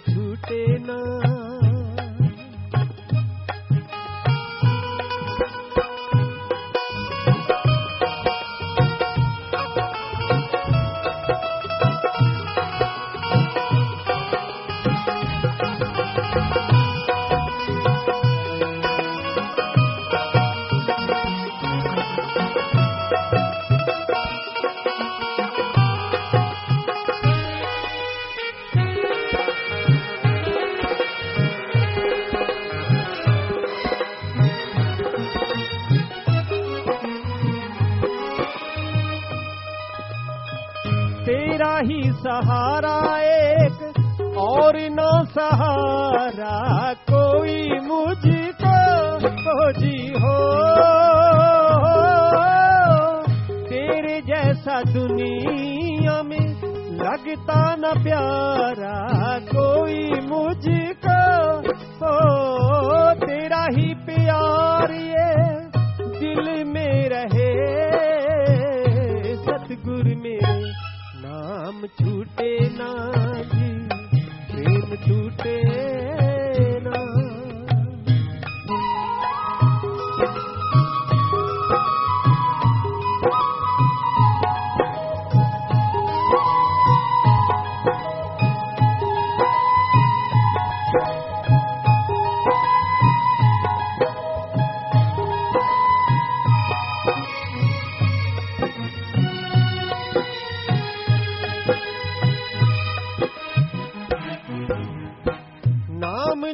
छूटे ना। तेरा ही सहारा एक और ना सहारा कोई मुझको खोजी हो। तेरे जैसा दुनिया में लगता न प्यारा कोई मुझको हो। तेरा ही प्यार ये दिल में रहे सतगुरु मेरे नाम छूटे ना जी प्रेम टूटे ना।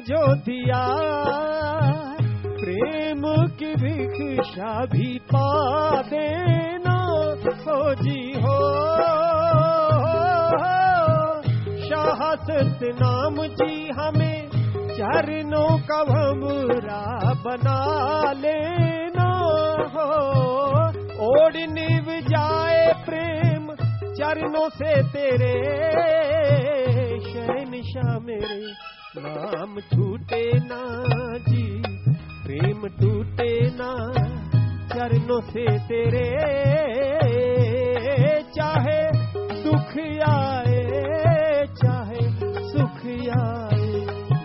जो दिया प्रेम की भिक्षा भी पा देना हो जी हो। शाह सतनाम जी हमें चरणों का भंवरा बना लेना हो। ओढ़ निभ जाए प्रेम चरणों से तेरे शहंशाह मेरे नाम छूटे ना जी प्रेम टूटे ना। चरणों से तेरे चाहे दुख आए चाहे सुख आए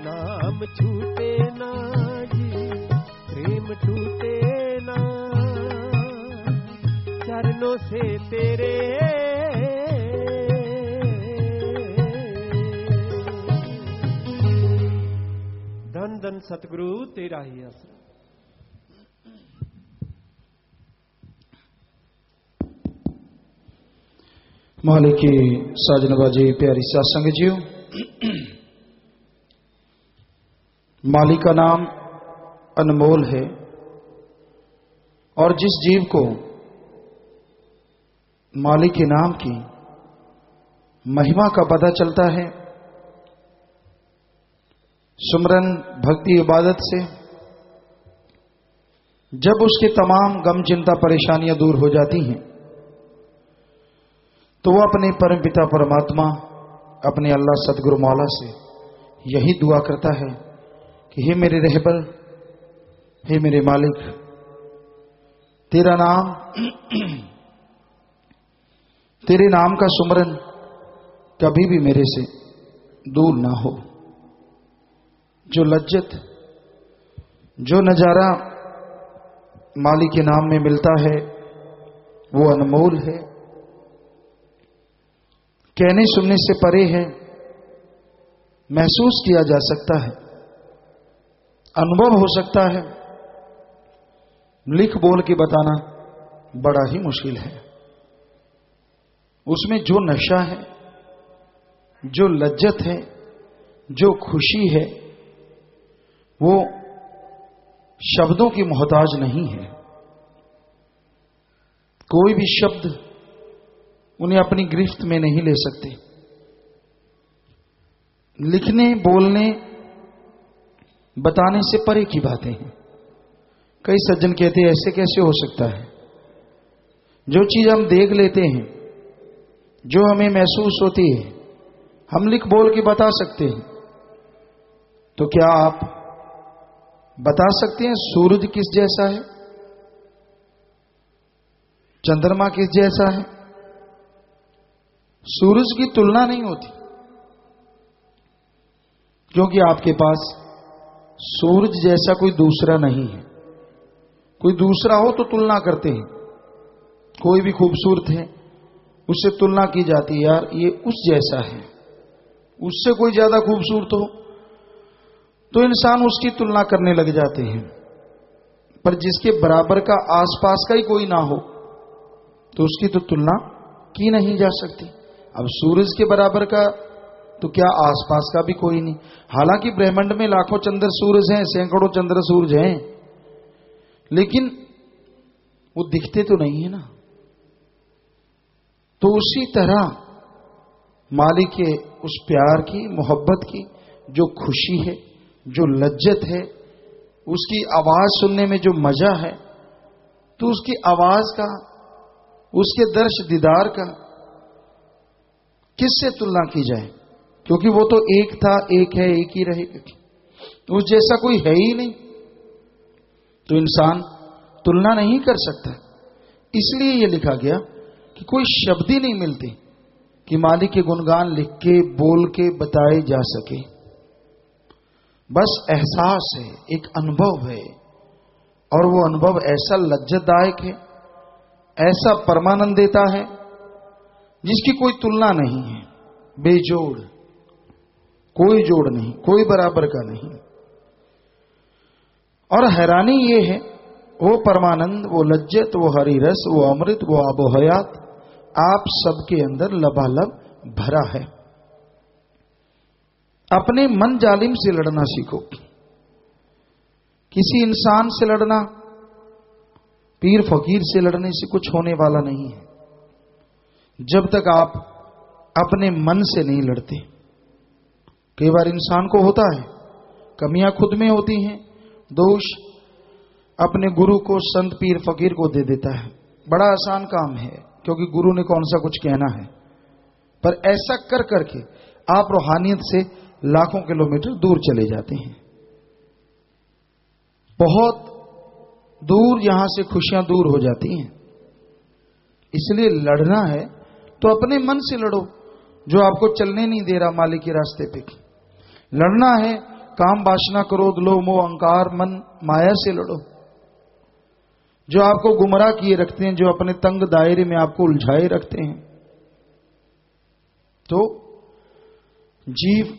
नाम छूटे ना जी प्रेम टूटे ना। चरणों से तेरे धन धन सतगुरु तेरा ही आसरा। माली की साजनबाजी प्यारी सत्संग जीव। माली का नाम अनमोल है और जिस जीव को माली के नाम की महिमा का पता चलता है, सुमरन भक्ति इबादत से जब उसके तमाम गम चिंता परेशानियां दूर हो जाती हैं तो वह अपने परम पिता परमात्मा अपने अल्लाह सतगुरु मौला से यही दुआ करता है कि हे मेरे रहबर, हे मेरे मालिक, तेरा नाम तेरे नाम का सुमरन कभी भी मेरे से दूर ना हो। जो लज्जत जो नजारा माली के नाम में मिलता है वो अनमोल है, कहने सुनने से परे है, महसूस किया जा सकता है, अनुभव हो सकता है, लिख बोल के बताना बड़ा ही मुश्किल है। उसमें जो नशा है, जो लज्जत है, जो खुशी है, वो शब्दों की मोहताज नहीं है। कोई भी शब्द उन्हें अपनी गिरफ्त में नहीं ले सकते। लिखने बोलने बताने से परे की बातें हैं। कई सज्जन कहते हैं ऐसे कैसे हो सकता है। जो चीज हम देख लेते हैं, जो हमें महसूस होती है, हम लिख बोल के बता सकते हैं। तो क्या आप बता सकते हैं सूरज किस जैसा है, चंद्रमा किस जैसा है? सूरज की तुलना नहीं होती। क्योंकि आपके पास सूरज जैसा कोई दूसरा नहीं है। कोई दूसरा हो तो तुलना करते हैं, कोई भी खूबसूरत है उससे तुलना की जाती है, यार ये उस जैसा है। उससे कोई ज्यादा खूबसूरत हो तो इंसान उसकी तुलना करने लग जाते हैं, पर जिसके बराबर का आसपास का ही कोई ना हो तो उसकी तो तुलना की नहीं जा सकती। अब सूरज के बराबर का तो क्या आसपास का भी कोई नहीं। हालांकि ब्रह्मांड में लाखों चंद्र सूरज हैं, सैकड़ों चंद्र सूरज हैं, लेकिन वो दिखते तो नहीं है ना। तो उसी तरह मालिक के उस प्यार की, मोहब्बत की जो खुशी है, जो लज्जत है, उसकी आवाज सुनने में जो मजा है, तो उसकी आवाज का, उसके दर्श दीदार का किससे तुलना की जाए? क्योंकि वो तो एक था, एक है, एक ही रहेगा, उस जैसा कोई है ही नहीं। तो इंसान तुलना नहीं कर सकता। इसलिए यह लिखा गया कि कोई शब्द ही नहीं मिलते कि मालिक के गुणगान लिख के, बोल के बताए जा सके। बस एहसास है, एक अनुभव है, और वो अनुभव ऐसा लज्जतदायक है, ऐसा परमानंद देता है जिसकी कोई तुलना नहीं है, बेजोड़, कोई जोड़ नहीं, कोई बराबर का नहीं। और हैरानी ये है, वो परमानंद, वो लज्जत, वो हरी रस, वो अमृत, वो आबो हयात आप सबके अंदर लबालब भरा है। अपने मन जालिम से लड़ना सीखो। किसी इंसान से लड़ना, पीर फकीर से लड़ने से कुछ होने वाला नहीं है, जब तक आप अपने मन से नहीं लड़ते। कई बार इंसान को होता है, कमियां खुद में होती हैं, दोष अपने गुरु को, संत पीर फकीर को दे देता है। बड़ा आसान काम है, क्योंकि गुरु ने कौन सा कुछ कहना है। पर ऐसा कर करके आप रूहानियत से लाखों किलोमीटर दूर चले जाते हैं। बहुत दूर, यहां से खुशियां दूर हो जाती हैं। इसलिए लड़ना है तो अपने मन से लड़ो, जो आपको चलने नहीं दे रहा मालिक के रास्ते पे। लड़ना है काम, वासना, क्रोध, लोभ, मोह, अहंकार, मन, माया से लड़ो, जो आपको गुमराह किए रखते हैं, जो अपने तंग दायरे में आपको उलझाए रखते हैं। तो जीव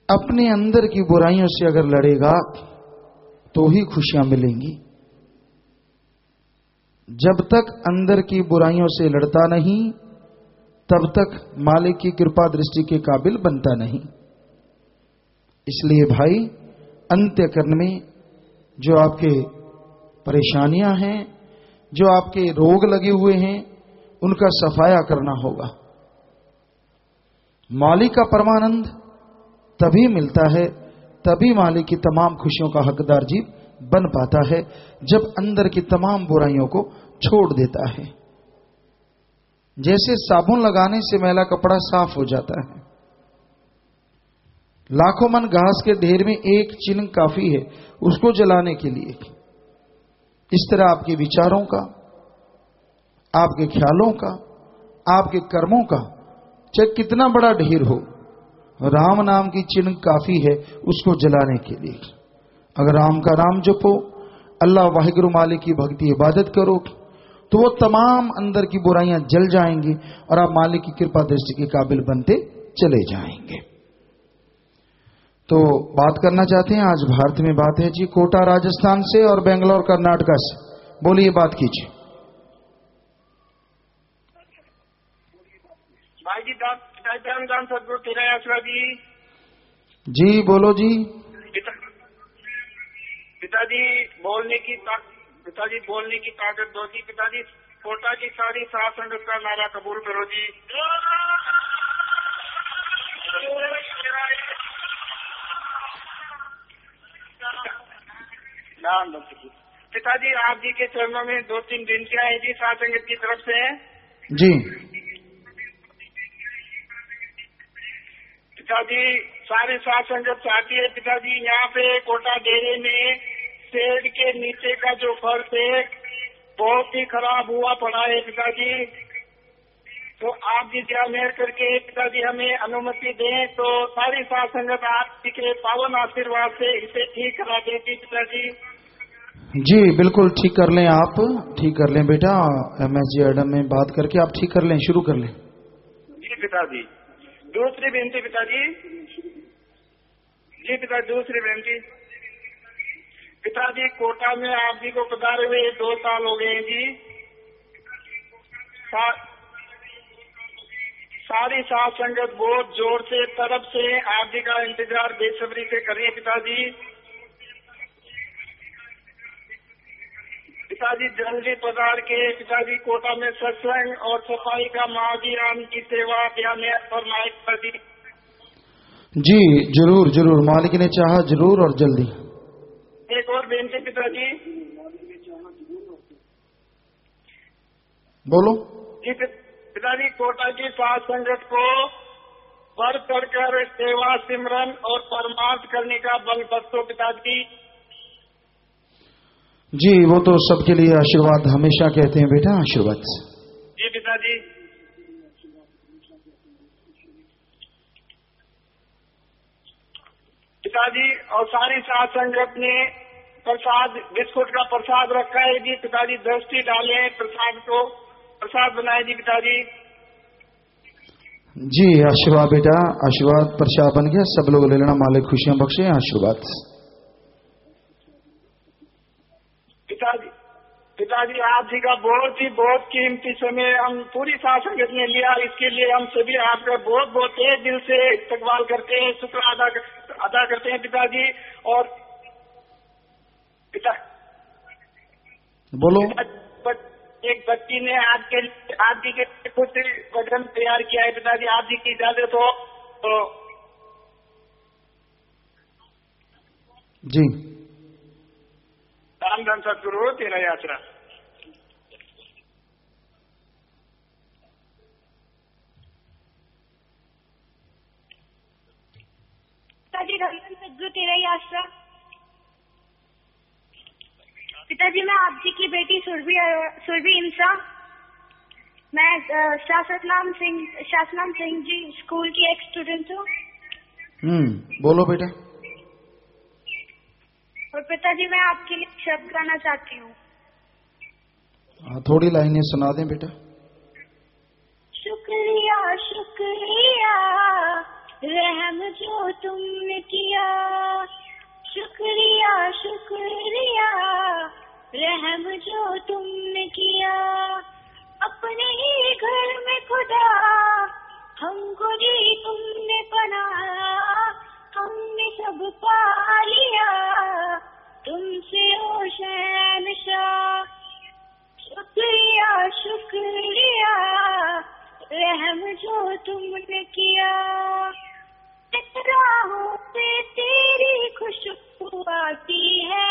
अपने अंदर की बुराइयों से अगर लड़ेगा तो ही खुशियां मिलेंगी। जब तक अंदर की बुराइयों से लड़ता नहीं, तब तक मालिक की कृपा दृष्टि के काबिल बनता नहीं। इसलिए भाई, अंत्यकरण में जो आपके परेशानियां हैं, जो आपके रोग लगे हुए हैं, उनका सफाया करना होगा। मालिक का परमानंद तभी मिलता है, तभी मालिक की तमाम खुशियों का हकदार जीव बन पाता है, जब अंदर की तमाम बुराइयों को छोड़ देता है। जैसे साबुन लगाने से मैला कपड़ा साफ हो जाता है, लाखों मन घास के ढेर में एक चिन्ह काफी है उसको जलाने के लिए। इस तरह आपके विचारों का, आपके ख्यालों का, आपके कर्मों का, चाहे कितना बड़ा ढेर हो, राम नाम की चिन्ह काफी है उसको जलाने के लिए। अगर राम का नाम जपो, अल्लाह वाहिगुरु मालिक की भक्ति इबादत करो, तो वो तमाम अंदर की बुराइयां जल जाएंगी और आप मालिक की कृपा दृष्टि के काबिल बनते चले जाएंगे। तो बात करना चाहते हैं, आज भारत में बात है जी, कोटा राजस्थान से और बेंगलोर कर्नाटका से। बोलिए, बात कीजिए। भाई जी, दान सदगुरु तिरयासरा जी बोलो जी। पिताजी बोलने की ताकत दो जी। पिताजी, कोटा की सारी सात संगत का नारा कबूल करो जी। पिताजी, आप जी के चरणों में 2-3 दिन क्या है जी, सात संगत की तरफ से जी। पिताजी, सारी सात संगत चाहती है पिताजी, यहाँ पे कोटा डेरे में शेड के नीचे का जो फर्श है बहुत ही खराब हुआ पड़ा है पिताजी। तो आप जी क्या मेहर करके पिताजी हमें अनुमति दें तो सारी साथ संगत आप जी के पावन आशीर्वाद से इसे ठीक करा देती पिताजी। जी बिल्कुल ठीक कर लें, आप ठीक कर लें बेटा। MSG एडम में बात करके आप ठीक कर लें, शुरू कर लें। जी पिताजी। दूसरी बेनती पिताजी। जी पिताजी दूसरी बेनती। पिताजी कोटा में आप जी को पधारे हुए 2 साल हो गए हैं जी। सारी साथ संगत बहुत जोर से तरफ से आप जी का इंतजार बेसब्री से कर रही है पिताजी। पिताजी जल्दी पधार के पिताजी कोटा में सत्संग और सफाई का महाभियान की सेवा ध्यान फरमाए पिताजी। जी जरूर जरूर, मालिक ने चाहा जरूर और जल्दी। एक और बेनती पिताजी। बोलो। जी पिताजी कोटा की साथ संगत को बढ़ चढ़कर सेवा सिमरन और परमार्थ करने का बल बख्शो पिताजी। जी वो तो सबके लिए आशीर्वाद हमेशा कहते हैं बेटा, आशीर्वाद। जी पिताजी। पिताजी और सारी साथ संगत ने प्रसाद बिस्कुट का प्रसाद रखा है जी पिताजी। दृष्टि डाले प्रसाद को, प्रसाद बनाए जी पिताजी। जी आशीर्वाद बेटा, आशीर्वाद प्रसाद बन गया, सब लोग ले लेना, मालिक खुशियां बख्शे, आशीर्वाद। पिताजी आप जी का बहुत कीमती समय हम पूरी साथ संगत ने लिया, इसके लिए हम सभी आपका बहुत तहे दिल से इस्तकबाल करते हैं, शुक्र अदा करते हैं पिताजी। और बोलो। एक बच्ची ने आप जी के कुछ भजन तैयार किया है पिताजी, आप जी की इजाजत हो तो। जी राम धन सतगुरु तेरा यात्रा। पिताजी राम धन सतगुरु तेरा यात्रा। पिताजी मैं आप जी की बेटी सुरभि इंसा, मैं शासनाम सिंह जी स्कूल की एक स्टूडेंट हूँ। बोलो बेटा। और पिताजी मैं आपके लिए शब्द गाना चाहती हूँ। थोड़ी लाइनें सुना दें बेटा। शुक्रिया शुक्रिया रहम जो तुमने किया, शुक्रिया शुक्रिया रहम जो तुमने किया। अपने ही घर में खुदा हमको दी तुमने पनाह, हमने सब पा लिया तुमसे ओ शहंशाह। शुक्रिया शुक्रिया रहम जो तुमने किया। राहों से तेरी खुशबू आती है,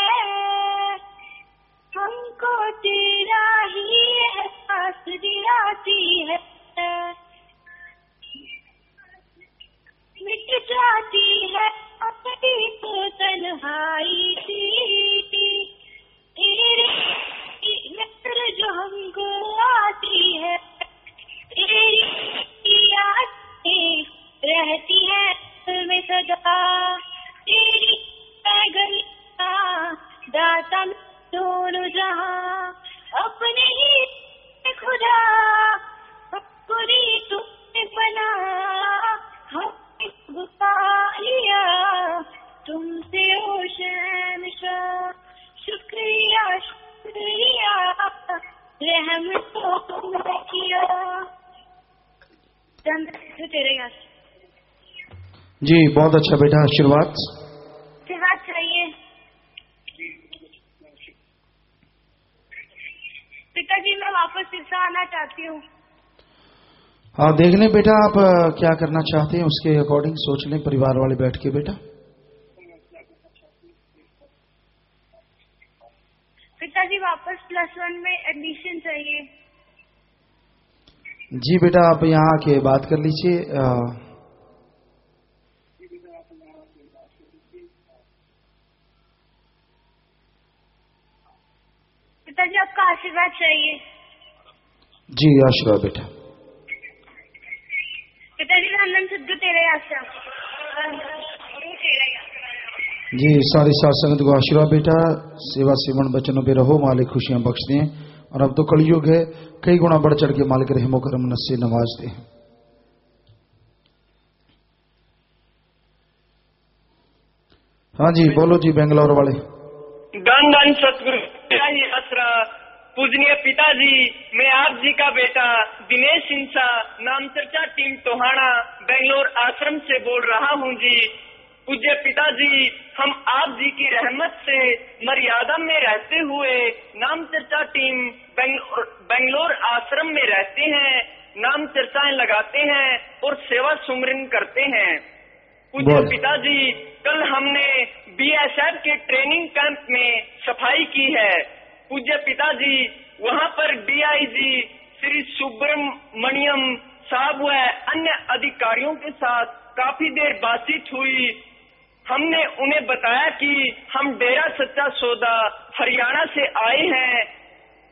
हमको तेरा ही एहसास दिलाती है। मिट जाती है अपनी तो तन्हाई थी, तेरी नजर जो हमको आती है, तेरी यादें रहती है दिल में सदा। तेरी पैगलिया दाता दोनों जहां, अपने ही खुदा खुदी तुमने बना, हमने पा लिया तुमसे ओ शहंशाह। शुक्रिया शुक्रिया रहम तो तुमने किया। तेरे यहाँ जी बहुत अच्छा बेटा, आशीर्वाद चाहिए। पिताजी मैं वापस सिरसा आना चाहती हूँ। हाँ देख लें बेटा, आप क्या करना चाहते हैं उसके अकॉर्डिंग सोच लें, परिवार वाले बैठ के बेटा। पिताजी वापस +1 में एडमिशन चाहिए। जी बेटा आप यहाँ आके बात कर लीजिए। पिताजी आपका आशीर्वाद चाहिए। जी आशीर्वाद बेटा। पिताजी नंदन सिद्धू तेरे आश्रम। जी, सारी साथ संगत को आशीर्वाद बेटा, सेवा सेवन बचनों पे रहो, मालिक खुशियां बख्श दें। और अब तो कलयुग है, कई गुना बढ़ चढ़ के मालिक रहमो करम से नवाज दे। हाँ जी, बोलो जी बेंगलोर वाले। धन धन सतगुरु आसरा पूजनीय पिताजी, मैं आप जी का बेटा दिनेश इंसा, नाम चर्चा टीम टोहाना, बेंगलोर आश्रम से बोल रहा हूँ जी। पूज्य पिताजी, हम आप जी की रहमत से मर्यादा में रहते हुए नाम चर्चा टीम बेंगलोर आश्रम में रहते हैं, नाम चर्चाएं लगाते हैं और सेवा सुमरन करते हैं। पूज्य पिताजी, कल हमने बीएसएफ के ट्रेनिंग कैंप में सफाई की है। पूज्य पिताजी, वहाँ पर डीआईजी श्री सुब्रमण्यम साहब व अन्य अधिकारियों के साथ काफी देर बातचीत हुई। हमने उन्हें बताया कि हम डेरा सच्चा सौदा हरियाणा से आए हैं।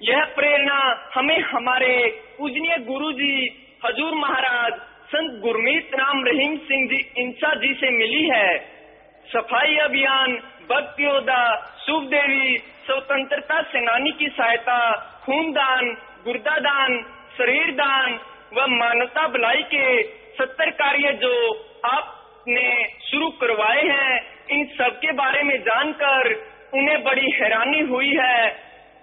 यह प्रेरणा हमें हमारे पूजनीय गुरुजी हजूर महाराज संत गुरमीत राम रहीम सिंह जी इंसा जी से मिली है। सफाई अभियान, भक्ति योद्धा, शुभ देवी, स्वतंत्रता सेनानी की सहायता, खूनदान, गुर्दादान, शरीर दान व मानवता भलाई के 70 कार्य जो आपने शुरू करवाए हैं, इन सब के बारे में जानकर उन्हें बड़ी हैरानी हुई है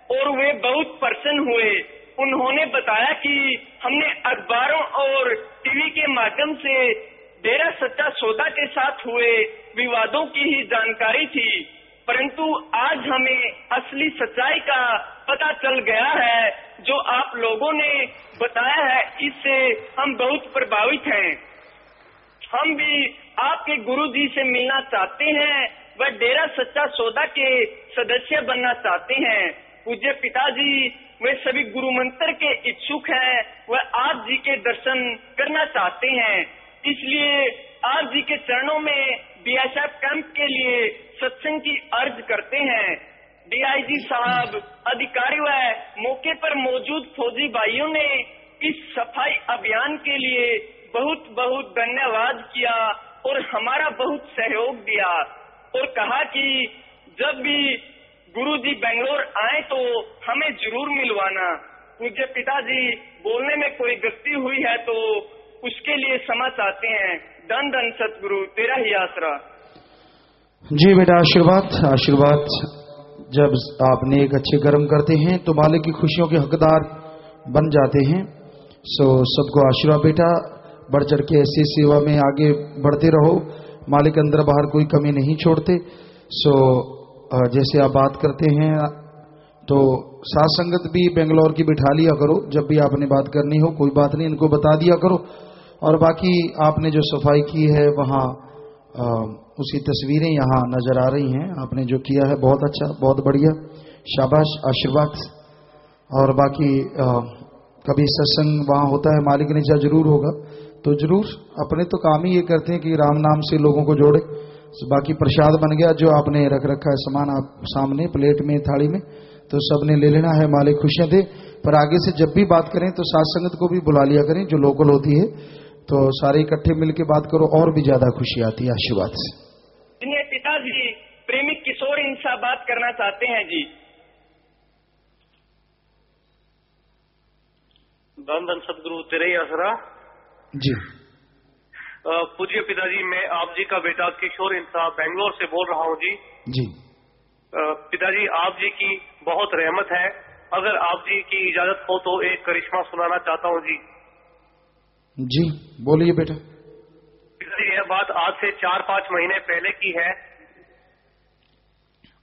और वे बहुत प्रसन्न हुए। उन्होंने बताया कि हमने अखबारों और टीवी के माध्यम से डेरा सच्चा सौदा के साथ हुए विवादों की ही जानकारी थी, परंतु आज हमें असली सच्चाई का पता चल गया है। जो आप लोगों ने बताया है, इससे हम बहुत प्रभावित हैं। हम भी आपके गुरुजी से मिलना चाहते हैं व डेरा सच्चा सौदा के सदस्य बनना चाहते हैं। पूज्य पिताजी, वे सभी गुरु मंत्र के इच्छुक हैं व आप जी के दर्शन करना चाहते हैं, इसलिए आप जी के चरणों में बीएसएफ कैंप के लिए सत्संग की अर्ज करते हैं। डीआईजी साहब, अधिकारी व मौके पर मौजूद फौजी भाइयों ने इस सफाई अभियान के लिए बहुत बहुत धन्यवाद किया और हमारा बहुत सहयोग दिया और कहा कि जब भी गुरुजी बेंगलोर आए तो हमें जरूर मिलवाना। पूज्य पिताजी, बोलने में कोई गलती हुई है तो उसके लिए क्षमा चाहते हैं। धन धन सतगुरु, तेरा ही आसरा। जी बेटा, आशीर्वाद आशीर्वाद। जब आप नेक अच्छे कर्म करते हैं तो मालिक की खुशियों के हकदार बन जाते हैं। सो सबको आशीर्वाद बेटा, बढ़ चढ़ के ऐसी सेवा में आगे बढ़ते रहो। मालिक अंदर बाहर कोई कमी नहीं छोड़ते। सो जैसे आप बात करते हैं तो साथ संगत भी बेंगलोर की बिठा लिया करो, जब भी आपने बात करनी हो, कोई बात नहीं, इनको बता दिया करो। और बाकी आपने जो सफाई की है वहाँ उसकी तस्वीरें यहाँ नजर आ रही हैं। आपने जो किया है बहुत अच्छा, बहुत बढ़िया, शाबाश, आशीर्वाद। और बाकी कभी सत्संग वहाँ होता है, मालिक ने चाहा जरूर होगा तो जरूर। अपने तो काम ही ये करते हैं कि राम नाम से लोगों को जोड़े। बाकी प्रसाद बन गया जो आपने रख रखा है सामान आप सामने प्लेट में, थाली में, तो सबने ले लेना है। मालिक खुशियां दे। पर आगे से जब भी बात करें तो साथ संगत को भी बुला लिया करें, जो लोकल होती है, तो सारे इकट्ठे मिलके बात करो और भी ज्यादा खुशी आती है। आशीर्वाद से। पिताजी, प्रेमी किशोर इनसे बात करना चाहते हैं जी। धन धन सतगुरु, तेरे ही आसरा। जी पूज्य पिताजी, मैं आप जी का बेटा किशोर इंसा बेंगलोर से बोल रहा हूँ जी। जी पिताजी, आप जी की बहुत रहमत है। अगर आप जी की इजाजत हो तो एक करिश्मा सुनाना चाहता हूँ जी। जी बोलिए बेटा। पिताजी, यह बात आज से 4-5 महीने पहले की है।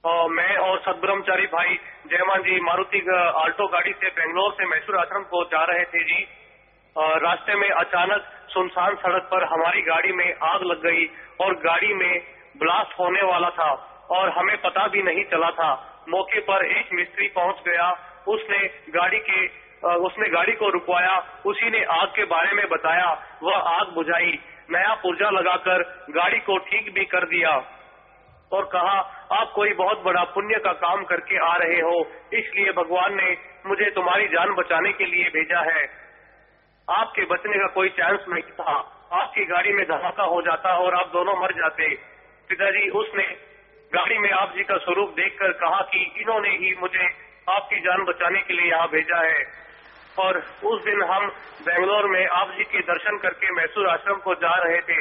और मैं और सदब्रह्मचारी भाई जयमान जी मारुति आल्टो गाड़ी से बेंगलोर से मैसूर आश्रम को जा रहे थे जी। रास्ते में अचानक सुनसान सड़क पर हमारी गाड़ी में आग लग गई और गाड़ी में ब्लास्ट होने वाला था और हमें पता भी नहीं चला था। मौके पर एक मिस्त्री पहुंच गया। उसने गाड़ी को रुकवाया। उसी ने आग के बारे में बताया। वह आग बुझाई, नया पुर्जा लगाकर गाड़ी को ठीक भी कर दिया और कहा, आप कोई बहुत बड़ा पुण्य का काम करके आ रहे हो, इसलिए भगवान ने मुझे तुम्हारी जान बचाने के लिए भेजा है। आपके बचने का कोई चांस नहीं था। गाड़ी में धमाका हो जाता और आप दोनों मर जाते। पिताजी उसने गाड़ी में आप जी का स्वरूप देखकर कहा कि इन्होंने ही मुझे आपकी जान बचाने के लिए यहाँ भेजा है। और उस दिन हम बेंगलोर में आप जी के दर्शन करके मैसूर आश्रम को जा रहे थे।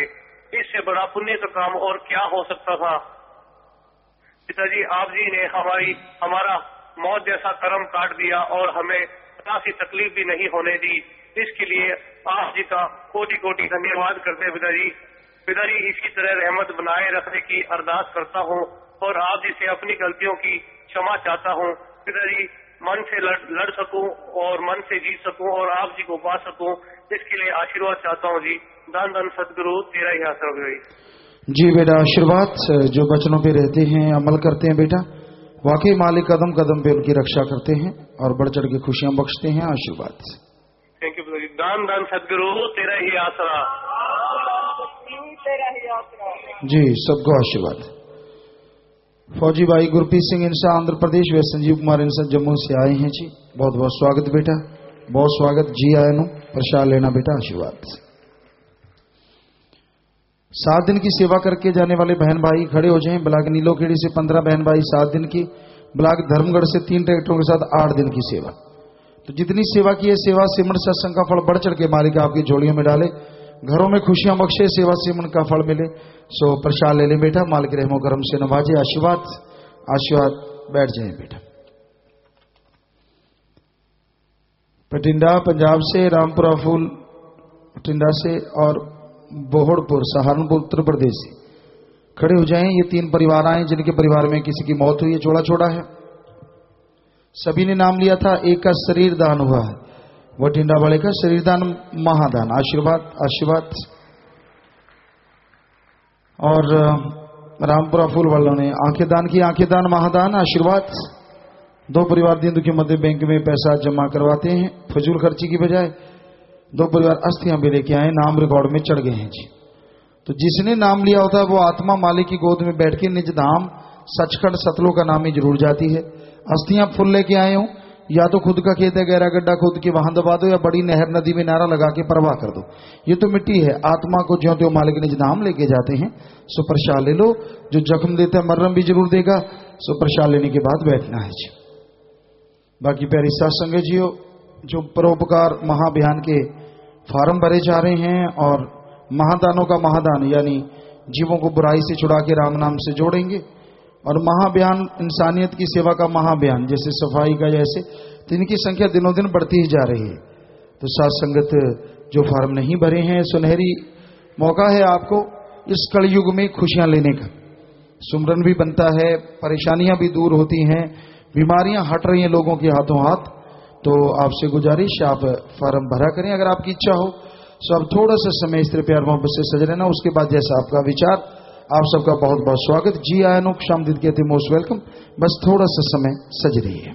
इससे बड़ा पुण्य का काम और क्या हो सकता था। पिताजी आप जी ने हमारा मौत जैसा कर्म काट दिया और हमें सी तकलीफ भी नहीं होने दी। इसके लिए आप जी का कोटि कोटि धन्यवाद करते हैं पिताजी। पिताजी इसी तरह रहमत बनाए रखने की अरदास करता हूँ और आप जी से अपनी गलतियों की क्षमा चाहता हूँ। पिताजी मन से लड़ सकूं और मन से जीत सकूं और आप जी को पा सकूं, इसके लिए आशीर्वाद चाहता हूँ जी। धन धन सदगुरु तेरा ही आश्रम गई। जी बेटा आशीर्वाद, जो वचनों पे रहते हैं अमल करते हैं बेटा, वाकई मालिक कदम कदम पे उनकी रक्षा करते हैं और बढ़ चढ़ के खुशियां बख्शते हैं। आशीर्वाद। थैंक यू पिताजी। धन धन सदगुरु तेरा ही आसरा। जी सबको आशीर्वाद। फौजी भाई गुरप्रीत सिंह इंसा आंध्र प्रदेश व संजीव कुमार इंसा जम्मू से आए हैं जी, बहुत बहुत स्वागत बेटा, बहुत स्वागत जी। आए नो प्रसाद लेना बेटा, आशीर्वाद। 7 दिन की सेवा करके जाने वाले बहन भाई खड़े हो जाएं। ब्लॉक नीलोखेड़ी से 15 बहन भाई 7 दिन की, ब्लॉक धर्मगढ़ से 3 ट्रैक्टरों के साथ 8 दिन की सेवा। तो जितनी सेवा की है, सेवा सिमरन सत्संग का फल बढ़ चढ़ के मालिक आपकी झोलियों में डाले, घरों में खुशियां बख्शे, सेवा सिमरन का फल मिले। सो प्रसाद ले ले बेटा, मालिक रहमो करम से नवाजे। आशीर्वाद आशीर्वाद। बैठ जाए बेटा। पटिंडा पंजाब से, रामपुरा फूल पटिंडा से और बोहड़पुर सहारनपुर उत्तर प्रदेश से खड़े हो जाएं। ये 3 परिवार आए जिनके परिवार में किसी की मौत हुई है, छोड़ा छोड़ा है। सभी ने नाम लिया था, एक का शरीर दान हुआ है, वो टिंडा वाले का शरीर दान महादान। आशीर्वाद आशीर्वाद। और रामपुरा फूल वालों ने आंखें दान की, आंखें दान महादान। आशीर्वाद। 2 परिवार दिन दुखी मध्य बैंक में पैसा जमा करवाते हैं फजूल खर्ची की बजाय। 2 परिवार अस्थियां भी लेके आए, नाम रिकॉर्ड में चढ़ गए हैं जी। तो जिसने नाम लिया होता है वो आत्मा मालिक की गोद में बैठ के निज धाम सचखंड सतलों का नाम ही जरूर जाती है। अस्थियां फुल लेके आए हूं, या तो खुद का खेत है, गहरा गड्ढा खुद के वहां दबा दो, या बड़ी नहर नदी में नारा लगा के परवाह कर दो। ये तो मिट्टी है, आत्मा को ज्यों त्यों मालिक निज धाम लेके जाते हैं। सो प्रसाद ले लो, जो जख्म देता है मर्रम भी जरूर देगा। सो प्रसाद लेने के बाद बैठना है जी। बाकी प्यारी सत्संग जियो, जो परोपकार महाअभियान के फार्म भरे जा रहे हैं और महादानों का महादान यानी जीवों को बुराई से छुड़ा के राम नाम से जोड़ेंगे, और महाअभियान इंसानियत की सेवा का महाअभियान जैसे सफाई का, जैसे तो इनकी संख्या दिनों दिन बढ़ती ही जा रही है। तो साथ संगत जो फार्म नहीं भरे हैं, सुनहरी मौका है आपको इस कलयुग में खुशियां लेने का। सुमरन भी बनता है, परेशानियां भी दूर होती हैं, बीमारियां हट रही हैं लोगों के हाथों हाथ। तो आपसे गुजारिश, आप फार्म भरा करें अगर आपकी इच्छा हो। सो अब थोड़ा सा समय स्त्री प्यार मोहब्बत से सज रहना, उसके बाद जैसा आपका विचार। आप सबका बहुत बहुत स्वागत। जी आयनो क्षामदित कहते मोस्ट वेलकम। बस थोड़ा सा समय सज रही है।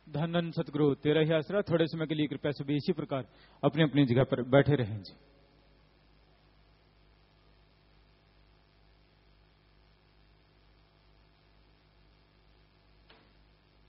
धन धन सतगुरु तेरा ही आसरा। थोड़े समय के लिए कृपया सभी इसी प्रकार अपनी अपनी जगह पर बैठे रहें जी।